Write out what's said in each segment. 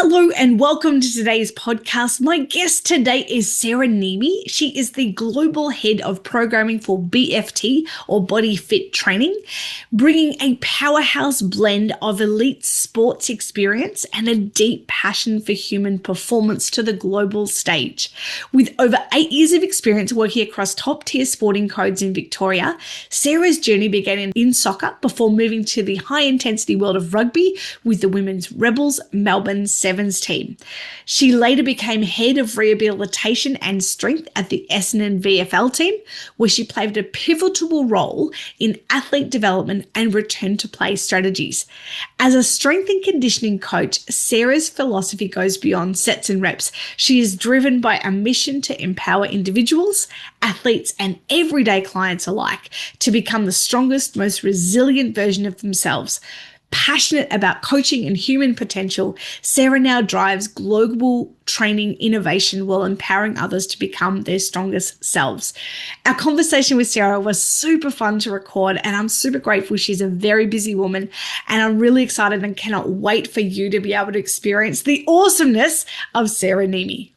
Hello and welcome to today's podcast. My guest today is Sarah Nehme. She is the Global Head of Programming for BFT or Body Fit Training, bringing a powerhouse blend of elite sports experience and a deep passion for human performance to the global stage. With over 8 years of experience working across top-tier sporting codes in Victoria, Sarah's journey began in soccer before moving to the high-intensity world of rugby with the Women's Rebels Melbourne Sevens team. She later became head of rehabilitation and strength at the Essendon VFL team, where she played a pivotal role in athlete development and return to play strategies. As a strength and conditioning coach, Sarah's philosophy goes beyond sets and reps. She is driven by a mission to empower individuals, athletes, and everyday clients alike to become the strongest, most resilient version of themselves. Passionate about coaching and human potential, Sarah now drives global training innovation while empowering others to become their strongest selves. Our conversation with Sarah was super fun to record, and I'm super grateful. She's a very busy woman, and I'm really excited and cannot wait for you to be able to experience the awesomeness of Sarah Nehme.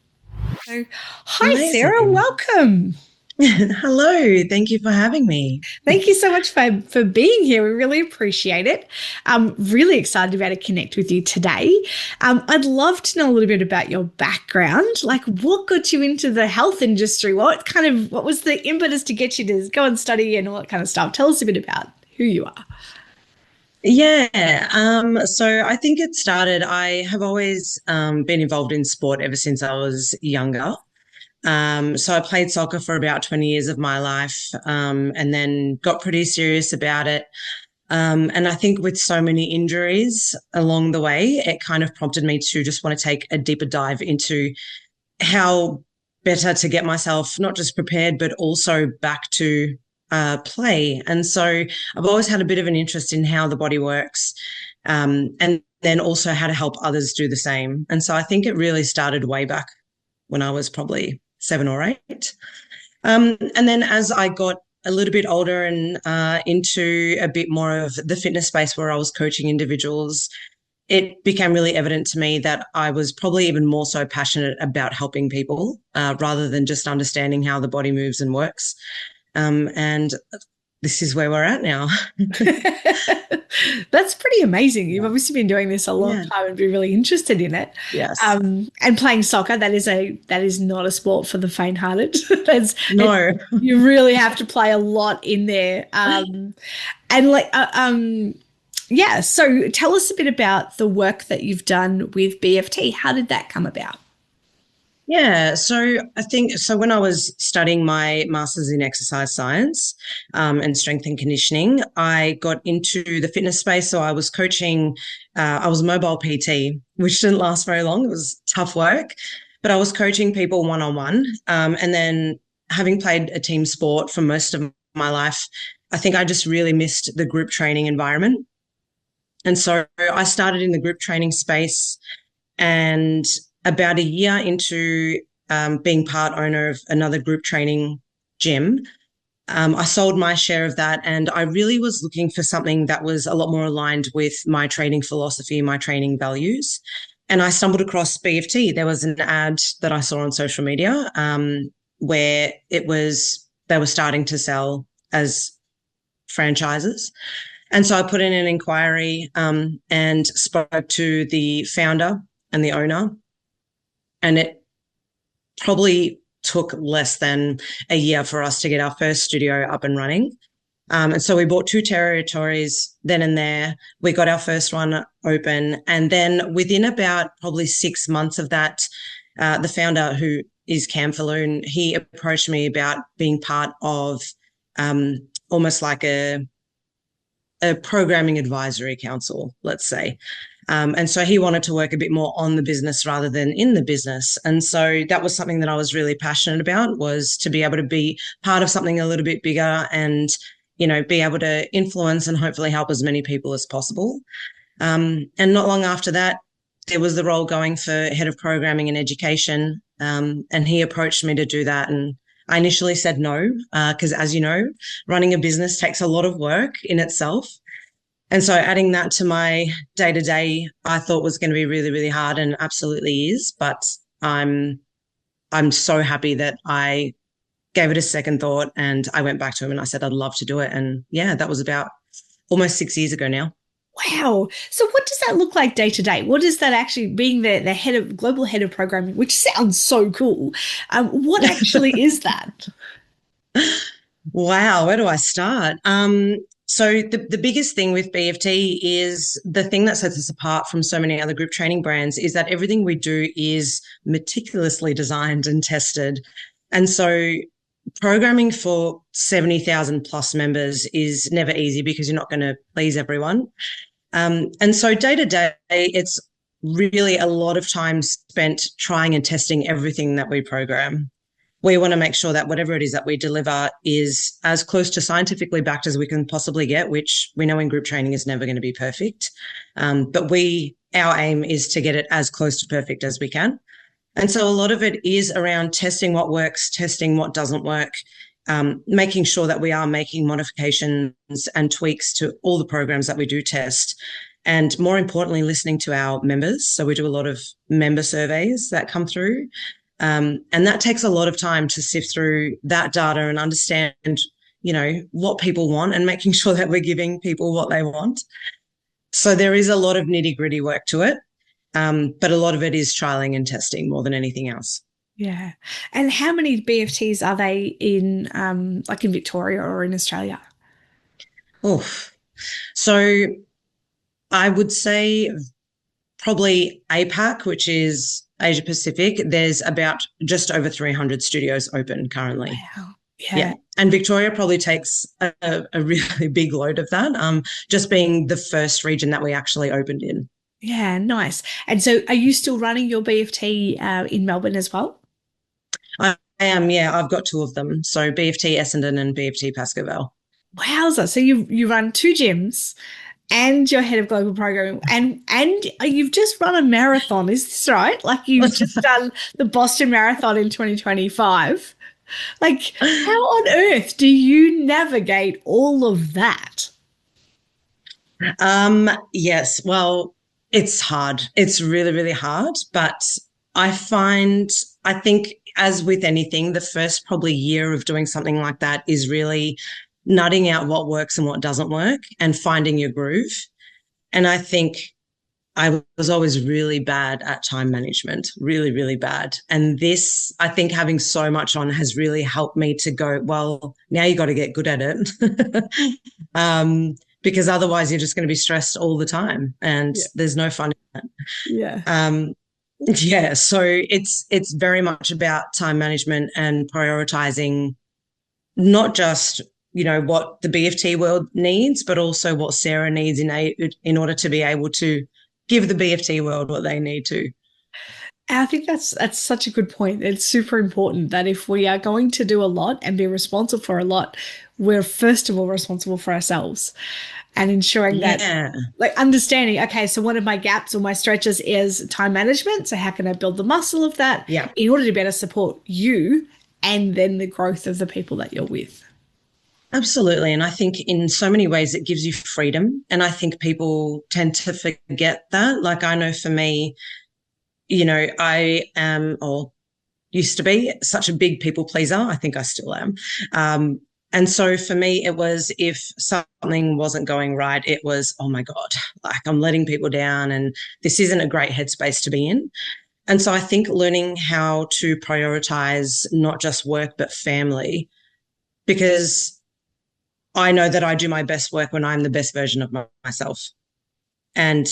So, hi, Amazing. Sarah. Welcome. Hello. Thank you for having me. Thank you so much for being here. We really appreciate it. I'm really excited to be able to connect with you today. I'd love to know a little bit about your background. Like, what got you into the health industry? What was the impetus to get you to go and study and all that kind of stuff? Tell us a bit about who you are. Yeah. So I think it started, I have always been involved in sport ever since I was younger. So I played soccer for about 20 years of my life, and then got pretty serious about it. And I think with so many injuries along the way, it kind of prompted me to just want to take a deeper dive into how better to get myself not just prepared, but also back to play. And so I've always had a bit of an interest in how the body works, and then also how to help others do the same. And so I think it really started way back when I was probably 7 or 8. And then as I got a little bit older and into a bit more of the fitness space where I was coaching individuals, it became really evident to me that I was probably even more so passionate about helping people rather than just understanding how the body moves and works. And this is where we're at now. That's pretty amazing. You've obviously been doing this a long time and be really interested in it. Yes. And playing soccer, that is not a sport for the faint-hearted. No. You really have to play a lot in there. So tell us a bit about the work that you've done with BFT. How did that come about? Yeah, so I think when I was studying my master's in exercise science and strength and conditioning, I got into the fitness space. So I was coaching, I was mobile PT, which didn't last very long. It was tough work, but I was coaching people one-on-one. And then having played a team sport for most of my life, I think I just really missed the group training environment. And so I started in the group training space, and about a year into being part owner of another group training gym, I sold my share of that, and I really was looking for something that was a lot more aligned with my training philosophy, my training values. And I stumbled across BFT. There was an ad that I saw on social media where they were starting to sell as franchises. And so I put in an inquiry and spoke to the founder and the owner. And it probably took less than a year for us to get our first studio up and running. And so we bought 2 territories then and there. We got our first one open. And then within about probably 6 months of that, the founder, who is Cam Falloon, he approached me about being part of almost like a programming advisory council, let's say. And so he wanted to work a bit more on the business rather than in the business. And so that was something that I was really passionate about, was to be able to be part of something a little bit bigger and, be able to influence and hopefully help as many people as possible. And not long after that, there was the role going for head of programming and education. And he approached me to do that. And I initially said no, because as you know, running a business takes a lot of work in itself. And so adding that to my day to day, I thought was going to be really, really hard and absolutely is. But I'm I'm so happy that I gave it a second thought and I went back to him and I said I'd love to do it. And yeah, that was about almost 6 years ago now. Wow. So what does that look like day to day? What is that actually being the head of global head of programming, which sounds so cool? What actually is that? Wow, where do I start? So the biggest thing with BFT is the thing that sets us apart from so many other group training brands is that everything we do is meticulously designed and tested. And so programming for 70,000 plus members is never easy because you're not going to please everyone. And so day to day, it's really a lot of time spent trying and testing everything that we program. We want to make sure that whatever it is that we deliver is as close to scientifically backed as we can possibly get, which we know in group training is never going to be perfect. But our aim is to get it as close to perfect as we can. And so a lot of it is around testing what works, testing what doesn't work, making sure that we are making modifications and tweaks to all the programs that we do test. And more importantly, listening to our members. So we do a lot of member surveys that come through. And that takes a lot of time to sift through that data and understand, what people want and making sure that we're giving people what they want. So there is a lot of nitty gritty work to it. But a lot of it is trialing and testing more than anything else. Yeah. And how many BFTs are they in, like in Victoria or in Australia? Oof. So I would say probably APAC, which is Asia Pacific, there's about just over 300 studios open currently. Wow. Yeah. Yeah. And Victoria probably takes a really big load of that, just being the first region that we actually opened in. Yeah, nice. And so are you still running your BFT in Melbourne as well? I am, yeah, I've got two of them. So BFT Essendon and BFT Pascoe Vale. Wowza. So you run two gyms and you're head of global programming and you've just run a marathon. Is this right? Like you've just done the Boston Marathon in 2025. Like how on earth do you navigate all of that? Yes, well, it's hard. It's really, really hard. But I think as with anything, the first probably year of doing something like that is really nutting out what works and what doesn't work and finding your groove. And I think I was always really bad at time management, really, really bad. And this, I think having so much on has really helped me to go, well, now you got to get good at it. Because otherwise you're just going to be stressed all the time and Yeah. there's no fun in it. Yeah. Yeah, so it's very much about time management and prioritizing not just what the BFT world needs, but also what Sarah needs in order to be able to give the BFT world what they need to. And I think that's such a good point. It's super important that if we are going to do a lot and be responsible for a lot, we're first of all responsible for ourselves and ensuring that Yeah, like understanding, okay, so one of my gaps or my stretches is time management. So how can I build the muscle of that yeah, in order to better support you and then the growth of the people that you're with? absolutely. And I think in so many ways it gives you freedom. And I think people tend to forget that. Like I know for me, I am or used to be such a big people pleaser. I think I still am. And so for me, it was if something wasn't going right, it was, oh my God, like I'm letting people down and this isn't a great headspace to be in. And so I think learning how to prioritize not just work, but family, because I know that I do my best work when I'm the best version of myself. And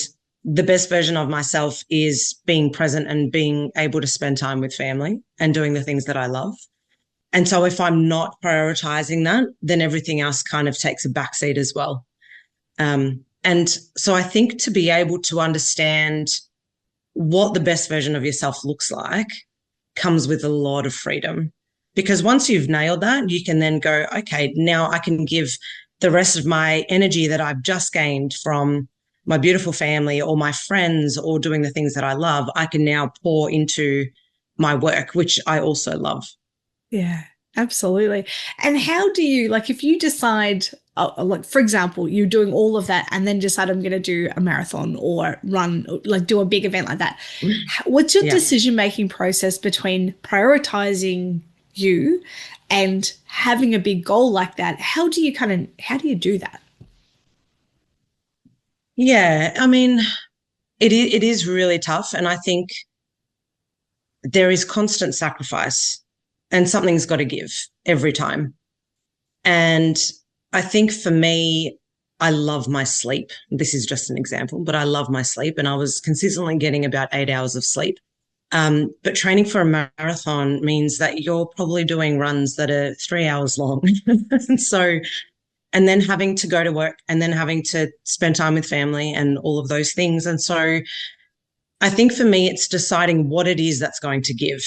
the best version of myself is being present and being able to spend time with family and doing the things that I love. And so if I'm not prioritizing that, then everything else kind of takes a backseat as well. And so I think to be able to understand what the best version of yourself looks like comes with a lot of freedom. Because once you've nailed that, you can then go, okay, now I can give the rest of my energy that I've just gained from my beautiful family or my friends or doing the things that I love, I can now pour into my work, which I also love. Yeah. Absolutely. And how do you, like, if you decide, like, for example, you're doing all of that and then decide I'm going to do a marathon or run, like, do a big event like that, what's your Yeah. decision-making process between prioritizing you and having a big goal like that? How do you do that? Yeah. I mean, it is really tough. And I think there is constant sacrifice and something's got to give every time. And I think for me, I love my sleep. This is just an example, but I love my sleep. And I was consistently getting about 8 hours of sleep. But training for a marathon means that you're probably doing runs that are 3 hours long. And so, and then having to go to work and then having to spend time with family and all of those things. And so I think for me, it's deciding what it is that's going to give.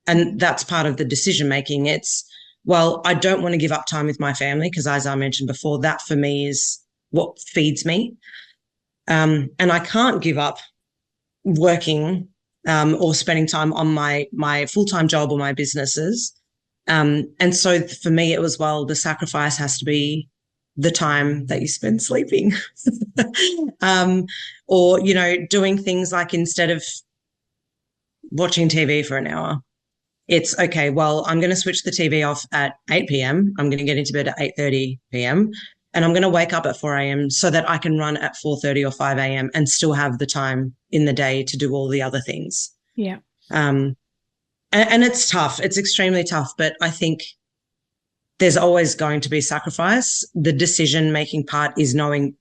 And that's part of the decision making. It's, well, I don't want to give up time with my family because, as I mentioned before, that for me is what feeds me. And I can't give up working or spending time on my full-time job or my businesses. And so for me, it was, well, the sacrifice has to be the time that you spend sleeping. um, or, doing things like instead of watching TV for an hour, it's okay, well, I'm going to switch the TV off at 8 p.m. I'm going to get into bed at 8:30 p.m. and I'm going to wake up at 4 a.m. so that I can run at 4:30 or 5 a.m. and still have the time in the day to do all the other things. Yeah. Um, and it's tough. It's extremely tough, but I think there's always going to be sacrifice. The decision-making part is knowing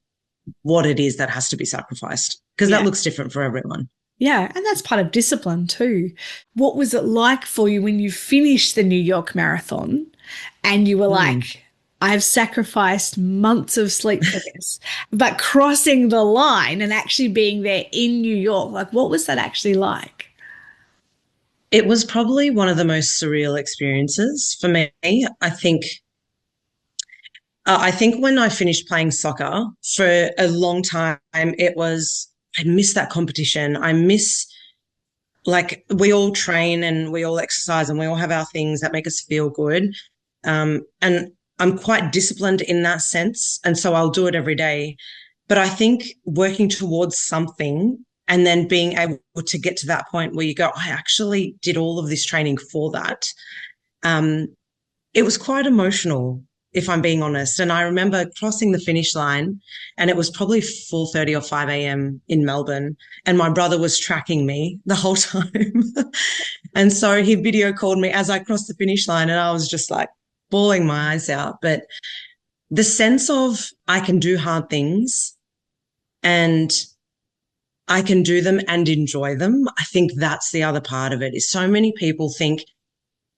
what it is that has to be sacrificed because that Yeah. looks different for everyone. Yeah, and that's part of discipline too. What was it like for you when you finished the New York Marathon and you were Mm. like, I've sacrificed months of sleep for this, but crossing the line and actually being there in New York, like what was that actually like? It was probably one of the most surreal experiences for me. I think when I finished playing soccer for a long time, I miss that competition. I miss, like, we all train and we all exercise and we all have our things that make us feel good. And I'm quite disciplined in that sense. And so I'll do it every day. But I think working towards something and then being able to get to that point where you go, I actually did all of this training for that. Um, it was quite emotional, if I'm being honest. And I remember crossing the finish line and it was probably 4:30 or 5 a.m. in Melbourne. And my brother was tracking me the whole time. And so he video called me as I crossed the finish line and I was just like bawling my eyes out. But the sense of I can do hard things and I can do them and enjoy them. I think that's the other part of it is so many people think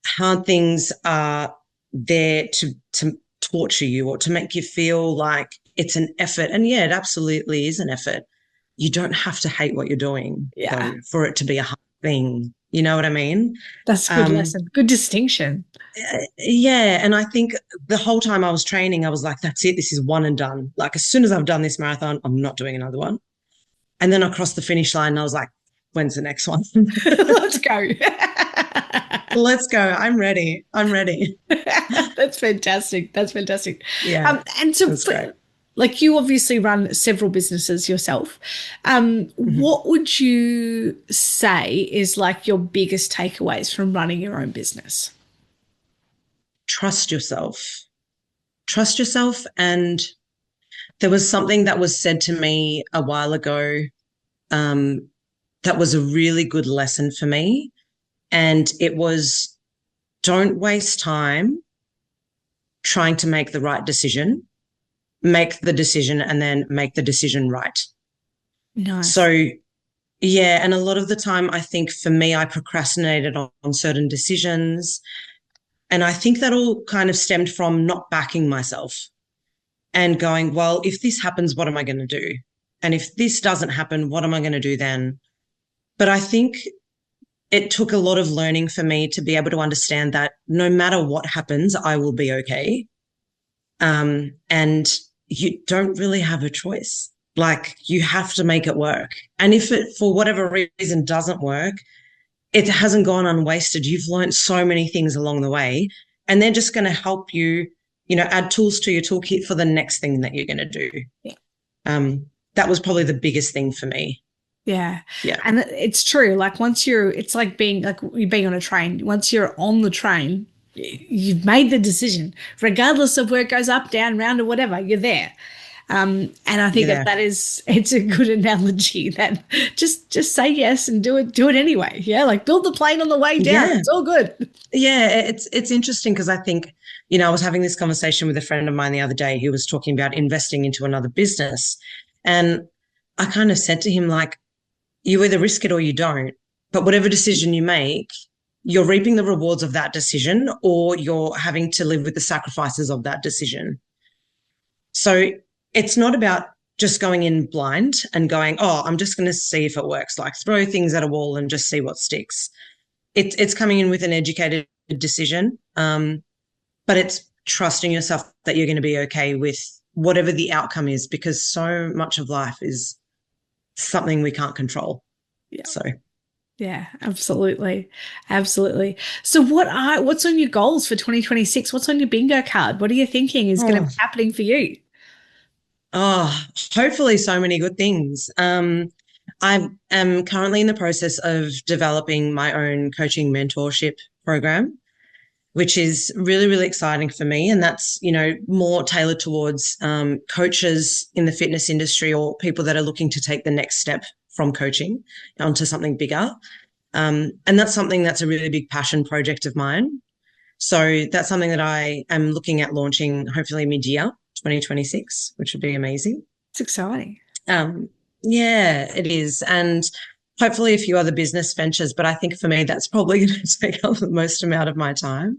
hard things are there to torture you or to make you feel like it's an effort. And yeah, it absolutely is an effort. You don't have to hate what you're doing, though, Yeah, for it to be a hard thing. You know what I mean? that's a good Um, lesson. Good distinction. yeah. And I think the whole time I was training, I was like, that's it. This is one and done. Like, as soon as I've done this marathon, I'm not doing another one. And then I crossed the finish line and I was like, when's the next one? Let's go. Let's go. I'm ready. I'm ready. That's fantastic. That's fantastic. Yeah, And so, that's great. like you obviously run several businesses yourself. Mhm. What would you say is like your biggest takeaways from running your own business? Trust yourself. Trust yourself. And there was something that was said to me a while ago um, that was a really good lesson for me. And it was, don't waste time trying to make the right decision. Make the decision and then make the decision right. Nice. So, yeah. And a lot of the time, I think for me, I procrastinated on certain decisions. And I think that all kind of stemmed from not backing myself and going, well, if this happens, what am I going to do? And if this doesn't happen, what am I going to do then? But I think it took a lot of learning for me to be able to understand that no matter what happens, I will be okay. And you don't really have a choice. Like, you have to make it work. And if it, for whatever reason, doesn't work, it hasn't gone unwasted. You've learned so many things along the way. and they're just going to help you, add tools to your toolkit for the next thing that you're going to do. Yeah. That was probably the biggest thing for me. Yeah. Yeah. And it's true. Like it's like you're being on a train. Once you're on the train, you've made the decision, regardless of where it goes up, down, round, or whatever, you're there. And I think You're that there. it's a good analogy that just say yes and do it anyway. Yeah. Like build the plane on the way down. Yeah. It's all good. Yeah. It's interesting because I think, I was having this conversation with a friend of mine the other day who was talking about investing into another business. And I kind of said to him, like, you either risk it or you don't. But whatever decision you make, you're reaping the rewards of that decision or you're having to live with the sacrifices of that decision. So it's not about just going in blind and going, oh, I'm just going to see if it works, like throw things at a wall and just see what sticks. It's coming in with an educated decision, but it's trusting yourself that you're going to be okay with whatever the outcome is, because so much of life is something we can't control. Yeah. So, Yeah, absolutely. Absolutely. So what's on your goals for 2026? What's on your bingo card? What are you thinking is going to oh, be happening for you? oh, hopefully so many good things. I am currently in the process of developing my own coaching mentorship program, which is really, really exciting for me. And that's, more tailored towards coaches in the fitness industry or people that are looking to take the next step from coaching onto something bigger. And that's something that's a really big passion project of mine. So that's something that I am looking at launching hopefully mid-year 2026, which would be amazing. It's exciting. Um, yeah, it is. And hopefully a few other business ventures, but I think for me, that's probably going to take up the most amount of my time.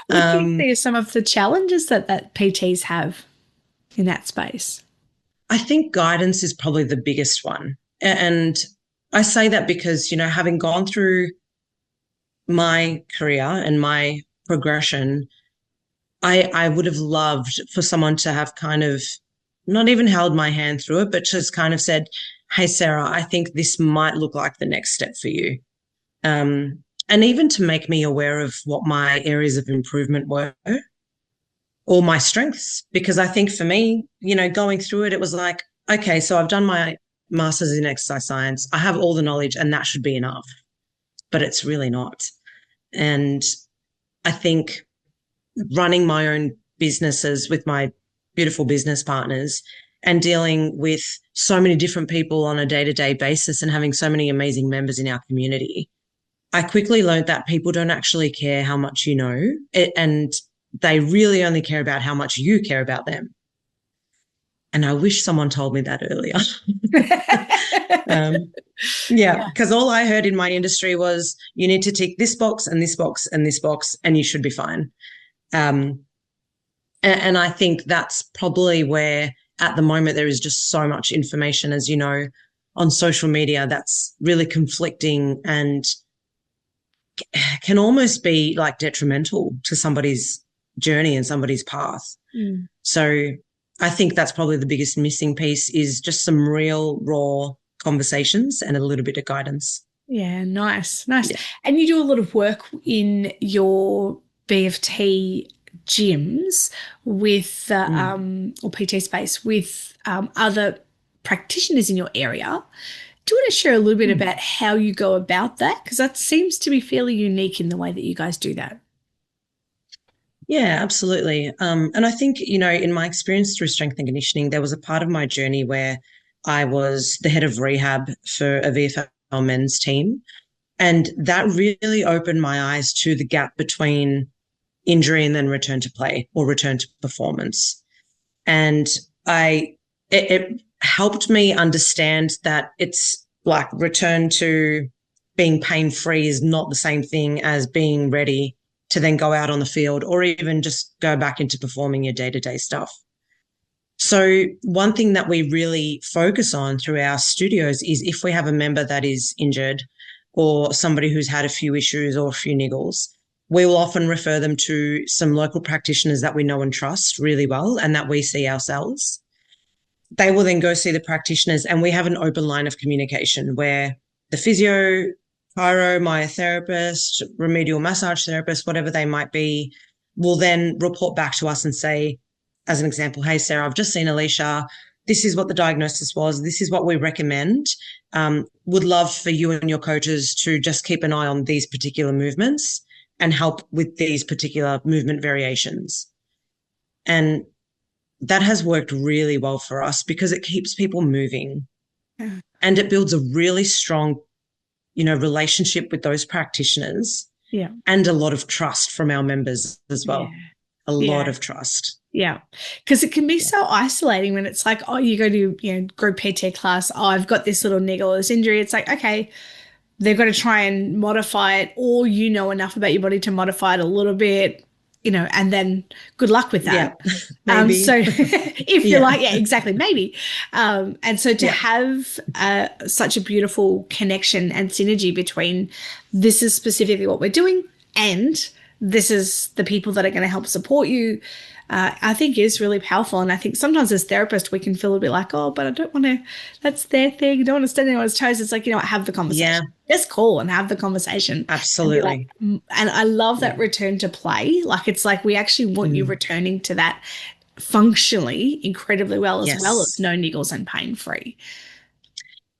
What do you see as some of the challenges that PTs have in that space? I think guidance is probably the biggest one. And I say that because, having gone through my career and my progression, I would have loved for someone to have kind of not even held my hand through it, but just kind of said, hey, Sarah, I think this might look like the next step for you. And even to make me aware of what my areas of improvement were or my strengths. Because I think for me, going through it, it was like, okay, so I've done my master's in exercise science. I have all the knowledge and that should be enough, but it's really not. And I think running my own businesses with my beautiful business partners and dealing with so many different people on a day-to-day basis and having so many amazing members in our community, I quickly learned that people don't actually care how much you know, and they really only care about how much you care about them. And I wish someone told me that earlier. Yeah, because all I heard in my industry was you need to tick this box and this box and this box, and you should be fine. And I think that's probably where at the moment there is just so much information, as you know, on social media that's really conflicting and can almost be like detrimental to somebody's journey and somebody's path. Mm. So I think that's probably the biggest missing piece is just some real raw conversations and a little bit of guidance. Yeah, nice, nice. Yeah. And you do a lot of work in your BFT gyms with or PT space with other practitioners in your area. Do you want to share a little bit about how you go about that? Because that seems to be fairly unique in the way that you guys do that. Yeah, absolutely. And I think, in my experience through strength and conditioning, there was a part of my journey where I was the head of rehab for a VFL men's team. And that really opened my eyes to the gap between injury and then return to play or return to performance. And it helped me understand that it's like return to being pain-free is not the same thing as being ready to then go out on the field or even just go back into performing your day-to-day stuff. So one thing that we really focus on through our studios is if we have a member that is injured or somebody who's had a few issues or a few niggles, we will often refer them to some local practitioners that we know and trust really well and that we see ourselves. They will then go see the practitioners and we have an open line of communication where the physio, chiro, myotherapist, remedial massage therapist, whatever they might be, will then report back to us and say, as an example, hey, Sarah, I've just seen Alicia. This is what the diagnosis was. This is what we recommend. Would love for you and your coaches to just keep an eye on these particular movements and help with these particular movement variations. And that has worked really well for us because it keeps people moving and it builds a really strong, relationship with those practitioners Yeah. and a lot of trust from our members as Yeah. well. A lot of trust. Yeah. Because it can be so isolating when it's like, oh, you go to, group PT class. Oh, I've got this little niggle or this injury. It's like, okay, they've got to try and modify it, or you know enough about your body to modify it a little bit, and then good luck with that. Yeah, maybe. So if you're like, yeah, exactly, maybe. And so to have such a beautiful connection and synergy between this is specifically what we're doing and this is the people that are going to help support you, I think is really powerful. And I think sometimes as therapists, we can feel a bit like, oh, but I don't want to, that's their thing. I don't want to stand anyone's toes. It's like, have the conversation. Yeah. Just call and have the conversation. Absolutely. And I love that return to play. Like, it's like we actually want you returning to that functionally incredibly well, as well as no niggles and pain free.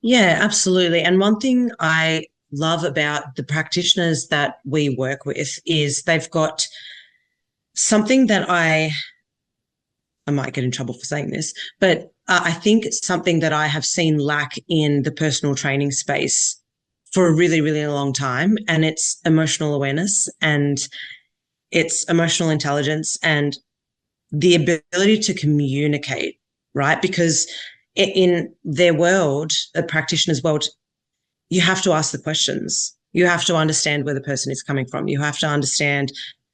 Yeah, absolutely. And one thing I love about the practitioners that we work with is they've got something that I might get in trouble for saying this, but I think it's something that I have seen lack in the personal training space for a really, really long time. And it's emotional awareness and it's emotional intelligence and the ability to communicate, right? Because in their world, a practitioner's world, you have to ask the questions. You have to understand where the person is coming from. You have to understand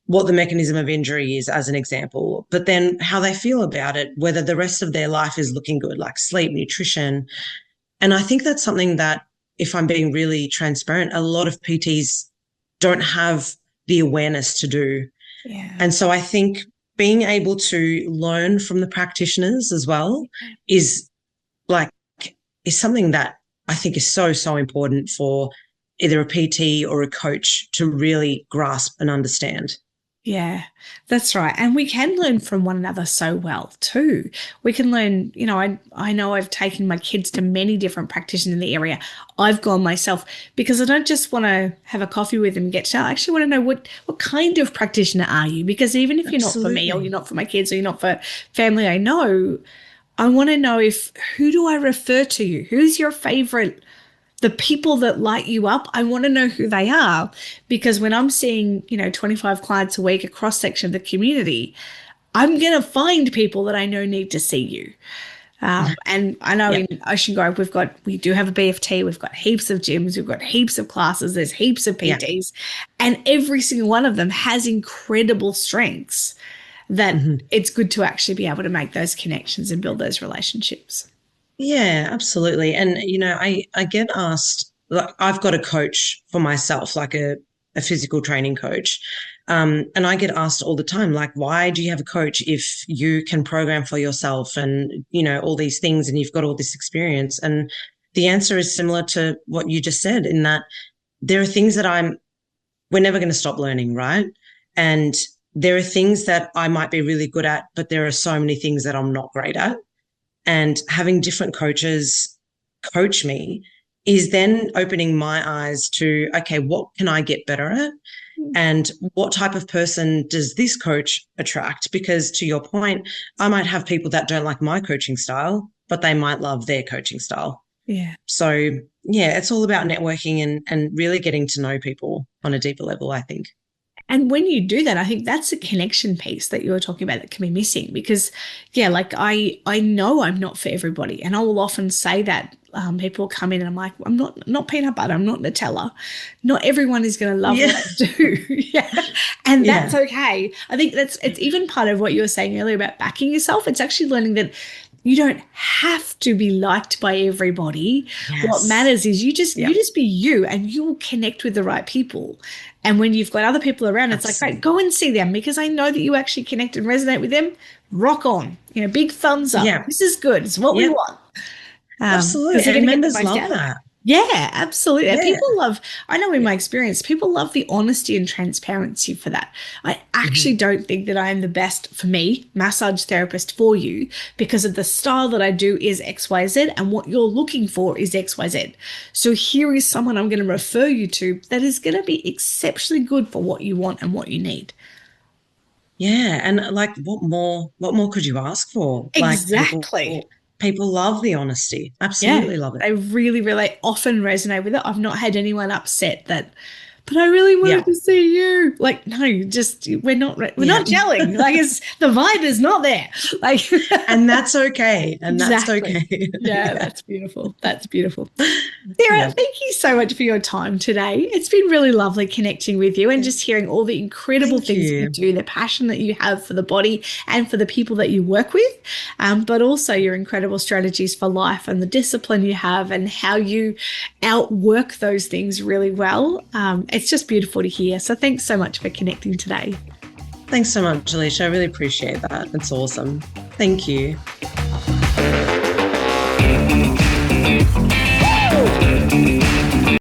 what the mechanism of injury is, as an example, but then how they feel about it, whether the rest of their life is looking good, like sleep, nutrition. And I think that's something that, if I'm being really transparent, a lot of PTs don't have the awareness to do. Yeah. And so I think being able to learn from the practitioners as well is something that I think is so, so important for either a PT or a coach to really grasp and understand. Yeah, that's right. And we can learn from one another so well too. We can learn, I know I've taken my kids to many different practitioners in the area. I've gone myself because I don't just want to have a coffee with them and get to know. I actually want to know what kind of practitioner are you? Because even if you're not for me or you're not for my kids or you're not for family I know, I want to know who do I refer to you? Who's your favorite? The people that light you up, I want to know who they are, because when I'm seeing, 25 clients a week, a cross section of the community, I'm going to find people that I know need to see you. And I know in Ocean Grove, we do have a BFT. We've got heaps of gyms. We've got heaps of classes. There's heaps of PTs, and every single one of them has incredible strengths that it's good to actually be able to make those connections and build those relationships. Yeah, absolutely. And, I get asked, like, I've got a coach for myself, like a physical training coach. And I get asked all the time, like, why do you have a coach if you can program for yourself and, all these things and you've got all this experience? And the answer is similar to what you just said, in that there are things that we're never going to stop learning, right? And there are things that I might be really good at, but there are so many things that I'm not great at. And having different coaches coach me is then opening my eyes to, okay, what can I get better at? And what type of person does this coach attract? Because to your point, I might have people that don't like my coaching style, but they might love their coaching style. Yeah. So, yeah, it's all about networking and really getting to know people on a deeper level, I think. And when you do that, I think that's a connection piece that you were talking about that can be missing, because, like I know I'm not for everybody. And I will often say that people come in and I'm like, I'm not peanut butter. I'm not Nutella. Not everyone is going to love what I do. And that's okay. I think it's even part of what you were saying earlier about backing yourself. It's actually learning that you don't have to be liked by everybody. What matters is you just be you, and you will connect with the right people. And when you've got other people around, it's like, great, go and see them, because I know that you actually connect and resonate with them. Rock on. Big thumbs up. This is good. It's what we want. Absolutely. And members love that. Yeah, absolutely. And Yeah. people love, I know in Yeah. my experience, people love the honesty and transparency for that. I actually Mhm. don't think that I am the best, for me, massage therapist for you because of the style that I do is XYZ and what you're looking for is XYZ. So here is someone I'm going to refer you to that is going to be exceptionally good for what you want and what you need. Yeah. And like what more could you ask for? Like Exactly. people love the honesty. Yeah, Absolutely love it. they really, really often resonate with it. I've not had anyone upset that, but I really wanted Yeah. to see you. Like, no, just we're Yeah. not gelling. Like, it's the vibe is not there. Like, And that's okay. And that's exactly. okay. Yeah, Yeah. that's beautiful. That's beautiful. Sarah, Yeah. thank you so much for your time today. It's been really lovely connecting with you and just hearing all the incredible Thank things that you you. do, the passion that you have for the body and for the people that you work with, but also your incredible strategies for life and the discipline you have and how you outwork those things really well. It's just beautiful to hear. So thanks so much for connecting today. Thanks so much, Alicia. I really appreciate that. It's awesome. Thank you.